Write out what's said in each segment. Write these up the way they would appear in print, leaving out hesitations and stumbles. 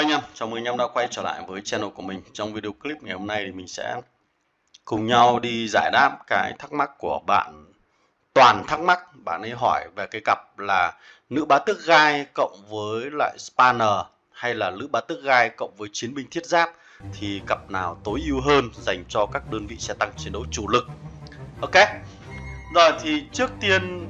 anh em, chào mừng anh em đã quay trở lại với channel của mình. Trong video clip ngày hôm nay thì mình sẽ cùng nhau đi giải đáp cái thắc mắc của bạn Toàn. Thắc mắc bạn ấy hỏi về cái cặp là nữ bá tước gai cộng với lại Spanner hay là nữ bá tước gai cộng với chiến binh thiết giáp, thì cặp nào tối ưu hơn dành cho các đơn vị xe tăng chiến đấu chủ lực. Ok. Rồi thì trước tiên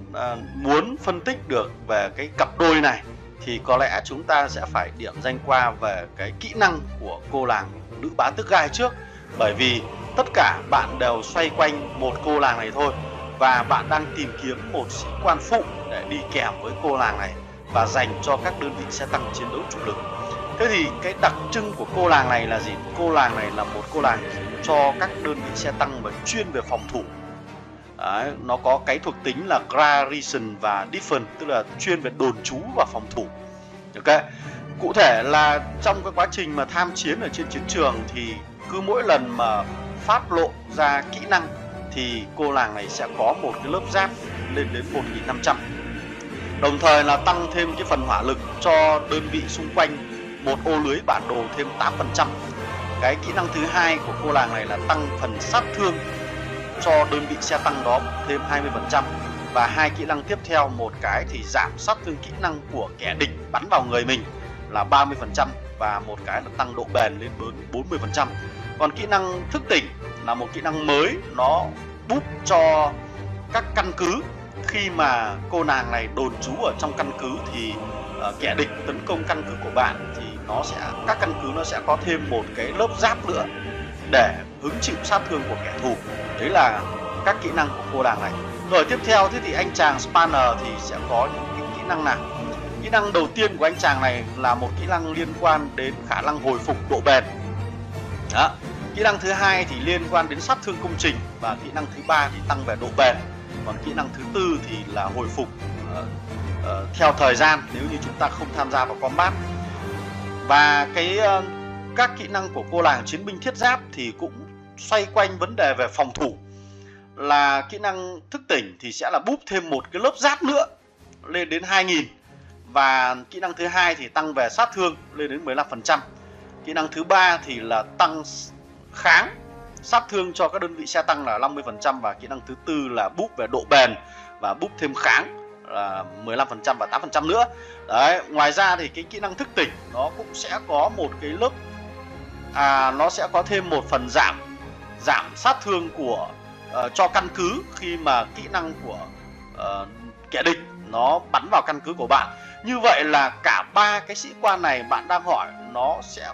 muốn phân tích được về cái cặp đôi này thì có lẽ chúng ta sẽ phải điểm danh qua về cái kỹ năng của cô làng nữ bá tước gai trước. Bởi vì tất cả bạn đều xoay quanh một cô làng này thôi, và bạn đang tìm kiếm một sĩ quan phụ để đi kèm với cô làng này và dành cho các đơn vị xe tăng chiến đấu chủ lực. Thế thì cái đặc trưng của cô làng này là gì? Cô làng này là một cô làng cho các đơn vị xe tăng mà chuyên về phòng thủ. Đấy, nó có cái thuộc tính là garrison và defense, tức là chuyên về đồn trú và phòng thủ. Ok. Cụ thể là trong cái quá trình mà tham chiến ở trên chiến trường thì cứ mỗi lần mà phát lộ ra kỹ năng thì cô làng này sẽ có một cái lớp giáp lên đến 1500. Đồng thời là tăng thêm cái phần hỏa lực cho đơn vị xung quanh một ô lưới bản đồ thêm 8%. Cái kỹ năng thứ hai của cô làng này là tăng phần sát thương cho đơn vị xe tăng đó thêm 20%. Và hai kỹ năng tiếp theo, một cái thì giảm sát thương kỹ năng của kẻ địch bắn vào người mình là 30%, và một cái là tăng độ bền lên đến 40%. Còn kỹ năng thức tỉnh là một kỹ năng mới, nó búp cho các căn cứ. Khi mà cô nàng này đồn trú ở trong căn cứ thì kẻ địch tấn công căn cứ của bạn thì các căn cứ nó sẽ có thêm một cái lớp giáp nữa để hứng chịu sát thương của kẻ thù. Đấy là các kỹ năng của cô nàng này. Rồi tiếp theo thì anh chàng Spanner thì sẽ có những cái kỹ năng nào? Kỹ năng đầu tiên của anh chàng này là một kỹ năng liên quan đến khả năng hồi phục độ bền. Đó. Kỹ năng thứ hai thì liên quan đến sát thương công trình, và kỹ năng thứ ba thì tăng về độ bền. Còn kỹ năng thứ tư thì là hồi phục theo thời gian nếu như chúng ta không tham gia vào combat. Và các kỹ năng của cô làng chiến binh thiết giáp thì cũng xoay quanh vấn đề về phòng thủ. Là kỹ năng thức tỉnh thì sẽ là búp thêm một cái lớp giáp nữa lên đến 2000. Và kỹ năng thứ hai thì tăng về sát thương lên đến 15%. Kỹ năng thứ ba thì là tăng kháng sát thương cho các đơn vị xe tăng là 50%. Và kỹ năng thứ tư là búp về độ bền và búp thêm kháng là 15% và 8% nữa. Đấy, ngoài ra thì cái kỹ năng thức tỉnh nó cũng sẽ có một cái lớp nó sẽ có thêm một phần giảm sát thương của cho căn cứ khi mà kỹ năng của kẻ địch nó bắn vào căn cứ của bạn. Như vậy là cả ba cái sĩ quan này bạn đang hỏi nó sẽ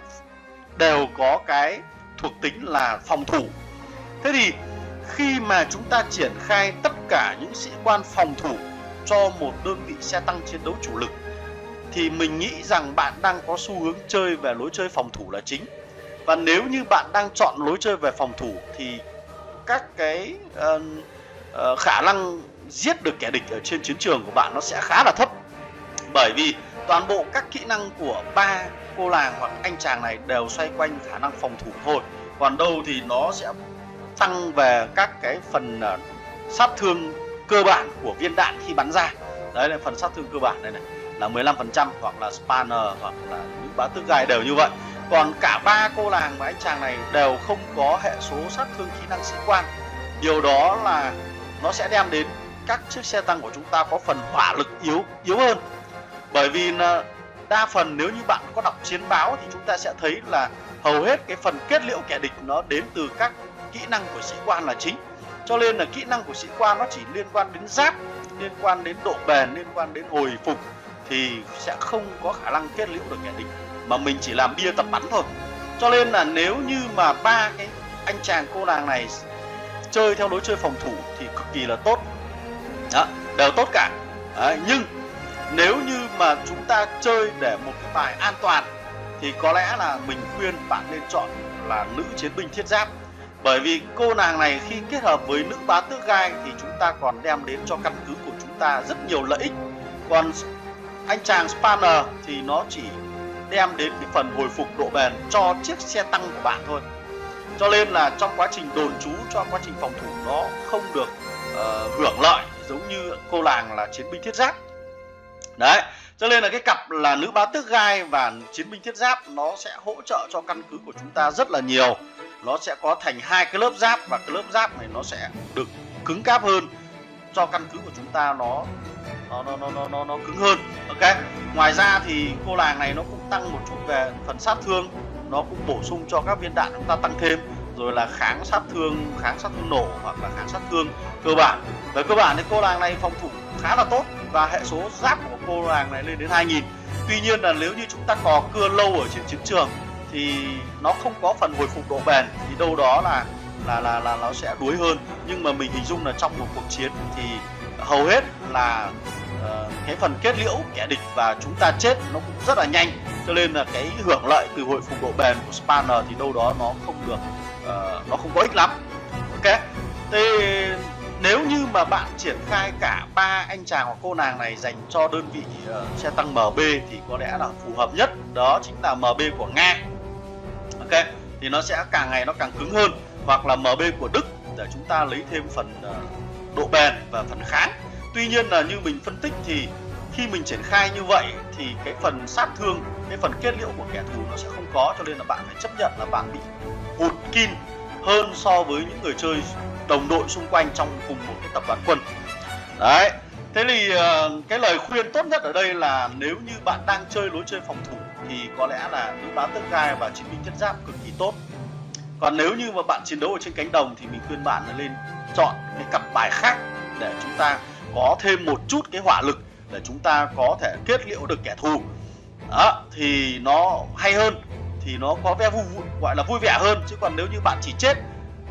đều có cái thuộc tính là phòng thủ. Thế thì khi mà chúng ta triển khai tất cả những sĩ quan phòng thủ cho một đơn vị xe tăng chiến đấu chủ lực thì mình nghĩ rằng bạn đang có xu hướng chơi về lối chơi phòng thủ là chính. Và nếu như bạn đang chọn lối chơi về phòng thủ thì các cái khả năng giết được kẻ địch ở trên chiến trường của bạn nó sẽ khá là thấp. Bởi vì toàn bộ các kỹ năng của ba cô làng hoặc anh chàng này đều xoay quanh khả năng phòng thủ thôi. Còn đâu thì nó sẽ tăng về các cái phần sát thương cơ bản của viên đạn khi bắn ra. Đấy là phần sát thương cơ bản đây này là 15%, hoặc là Spanner hoặc là nữ bá tước gai đều như vậy. Còn cả ba cô làng và anh chàng này đều không có hệ số sát thương kỹ năng sĩ quan. Điều đó là nó sẽ đem đến các chiếc xe tăng của chúng ta có phần hỏa lực yếu hơn. Bởi vì là đa phần nếu như bạn có đọc chiến báo thì chúng ta sẽ thấy là hầu hết cái phần kết liễu kẻ địch nó đến từ các kỹ năng của sĩ quan là chính. Cho nên là kỹ năng của sĩ quan nó chỉ liên quan đến giáp, liên quan đến độ bền, liên quan đến hồi phục thì sẽ không có khả năng kết liễu được kẻ địch, mà mình chỉ làm bia tập bắn thôi. Cho nên là nếu như mà ba cái anh chàng cô nàng này chơi theo lối chơi phòng thủ thì cực kỳ là tốt. Đó, đều tốt cả. Đấy, nhưng nếu như mà chúng ta chơi để một cái bài an toàn thì có lẽ là mình khuyên bạn nên chọn là nữ chiến binh thiết giáp. Bởi vì cô nàng này khi kết hợp với nữ bá tước gai thì chúng ta còn đem đến cho căn cứ của chúng ta rất nhiều lợi ích. Còn anh chàng Spanner thì nó chỉ đem đến cái phần hồi phục độ bền cho chiếc xe tăng của bạn thôi. Cho nên là trong quá trình đồn trú, trong quá trình phòng thủ nó không được hưởng lợi giống như cô làng là chiến binh thiết giáp. Đấy, Cho nên là cái cặp là nữ bá tước gai và chiến binh thiết giáp nó sẽ hỗ trợ cho căn cứ của chúng ta rất là nhiều. Nó sẽ có thành hai cái lớp giáp và cái lớp giáp này nó sẽ được cứng cáp hơn cho căn cứ của chúng ta nó cứng hơn. Ok. Ngoài ra thì cô làng này nó cũng tăng một chút về phần sát thương, nó cũng bổ sung cho các viên đạn chúng ta tăng thêm, rồi là kháng sát thương nổ hoặc là kháng sát thương cơ bản. Về cơ bản thì cô làng này phòng thủ khá là tốt và hệ số giáp của cô làng này lên đến 2000. Tuy nhiên là nếu như chúng ta cò cưa lâu ở trên chiến trường thì nó không có phần hồi phục độ bền, thì đâu đó là nó sẽ đuối hơn. Nhưng mà mình hình dung là trong một cuộc chiến thì hầu hết là cái phần kết liễu kẻ địch và chúng ta chết nó cũng rất là nhanh, cho nên là cái hưởng lợi từ hồi phục độ bền của Spanner thì đâu đó nó không được nó không có ích lắm. Ok. Thế nếu như mà bạn triển khai cả ba anh chàng hoặc cô nàng này dành cho đơn vị xe tăng MB thì có lẽ là phù hợp nhất, đó chính là MB của Nga. Ok, thì nó sẽ càng ngày nó càng cứng hơn, hoặc là MB của Đức để chúng ta lấy thêm phần độ bền và phần kháng. Tuy nhiên là như mình phân tích thì khi mình triển khai như vậy thì cái phần sát thương, cái phần kết liễu của kẻ thù nó sẽ không có, cho nên là bạn phải chấp nhận là bạn bị hụt kin hơn so với những người chơi đồng đội xung quanh trong cùng một cái tập đoàn quân. Đấy. Thế thì cái lời khuyên tốt nhất ở đây là nếu như bạn đang chơi lối chơi phòng thủ thì có lẽ là nữ bá tước gai và chiến binh thiết giáp cực kỳ tốt. Còn nếu như mà bạn chiến đấu ở trên cánh đồng thì mình khuyên bạn là lên chọn cái cặp bài khác để chúng ta có thêm một chút cái hỏa lực để chúng ta có thể kết liễu được kẻ thù. Đó, thì nó hay hơn, thì nó có vẻ gọi là vui vẻ hơn. Chứ còn nếu như bạn chỉ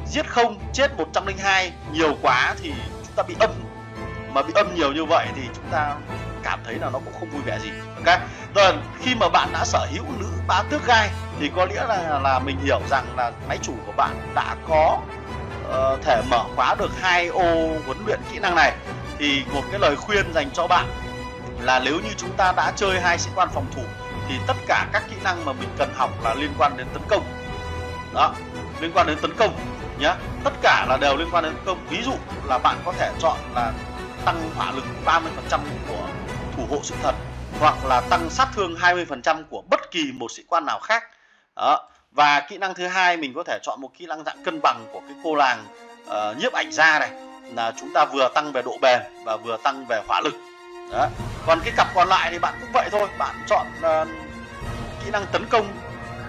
giết không, chết 102 nhiều quá thì chúng ta bị âm. Mà bị âm nhiều như vậy thì chúng ta cảm thấy là nó cũng không vui vẻ gì. Ok. Rồi khi mà bạn đã sở hữu nữ bá tước gai thì có nghĩa là mình hiểu rằng là máy chủ của bạn đã có thể mở khóa được 2 ô huấn luyện kỹ năng này. Thì một cái lời khuyên dành cho bạn là nếu như chúng ta đã chơi 2 sĩ quan phòng thủ thì tất cả các kỹ năng mà mình cần học là liên quan đến tấn công. Đó, liên quan đến tấn công nhé. Tất cả là đều liên quan đến tấn công. Ví dụ là bạn có thể chọn là tăng hỏa lực 30% của thủ hộ sự thật, hoặc là tăng sát thương 20% của bất kỳ một sĩ quan nào khác. Đó. Và kỹ năng thứ hai mình có thể chọn một kỹ năng dạng cân bằng của cái cô làng nhiếp ảnh gia này, là chúng ta vừa tăng về độ bền và vừa tăng về hỏa lực. Đó. Còn cái cặp còn lại thì bạn cũng vậy thôi, bạn chọn kỹ năng tấn công,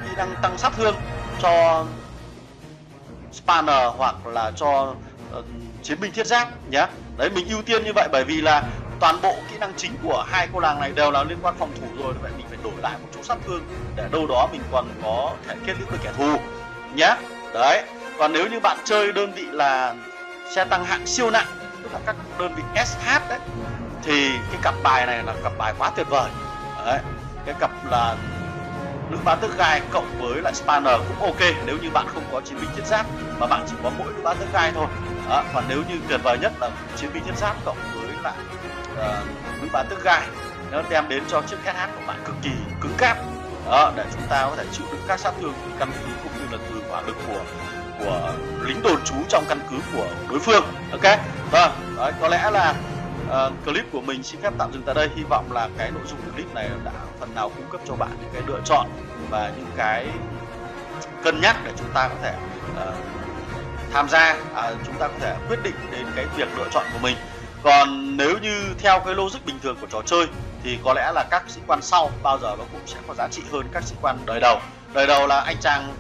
kỹ năng tăng sát thương cho Spanner hoặc là cho chiến binh thiết giáp nhé. Đấy, mình ưu tiên như vậy bởi vì là toàn bộ kỹ năng chính của hai cô làng này đều là liên quan phòng thủ rồi, vậy mình phải đổi lại một chút sát thương để đâu đó mình còn có thể kết liễu với kẻ thù nhé. Đấy. Còn nếu như bạn chơi đơn vị là xe tăng hạng siêu nặng, tức là các đơn vị SH đấy, thì cái cặp bài này là cặp bài quá tuyệt vời. Đấy. Cái cặp là nữ bá tước gai cộng với lại Spanner cũng ok nếu như bạn không có chiến binh thiết giáp mà bạn chỉ có mỗi nữ bá tước gai thôi. Đó. Còn nếu như tuyệt vời nhất là chiến binh thiết giáp cộng với lại nữ bá tước gai, nó đem đến cho chiếc SH của bạn cực kỳ cứng cáp. Đó, để chúng ta có thể chịu đựng các sát thương từ căn cứ cũng như là từ hỏa lực của lính đồn trú trong căn cứ của đối phương. Ok. Vâng, đấy, có lẽ là clip của mình xin phép tạm dừng tại đây. Hy vọng là cái nội dung của clip này đã phần nào cung cấp cho bạn những cái lựa chọn và những cái cân nhắc để chúng ta có thể tham gia, chúng ta có thể quyết định đến cái việc lựa chọn của mình. Còn nếu như theo cái logic bình thường của trò chơi thì có lẽ là các sĩ quan sau bao giờ nó cũng sẽ có giá trị hơn các sĩ quan đời đầu. Đời đầu là anh chàng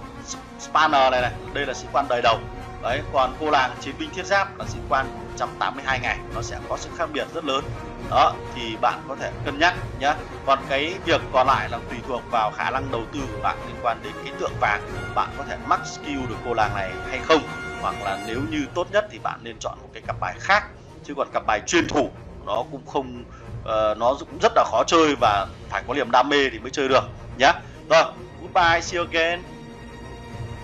Spanner này, đây là sĩ quan đời đầu. Đấy, còn cô làng chiến binh thiết giáp là sĩ quan 182 ngày, nó sẽ có sự khác biệt rất lớn. Đó, thì bạn có thể cân nhắc nhé. Còn cái việc còn lại là tùy thuộc vào khả năng đầu tư của bạn liên quan đến cái tượng vàng, bạn có thể max skill được cô làng này hay không, hoặc là nếu như tốt nhất thì bạn nên chọn một cái cặp bài khác. Chứ còn cặp bài chuyên thủ nó cũng không nó cũng rất là khó chơi và phải có niềm đam mê thì mới chơi được nhé. Rồi, goodbye, see you again.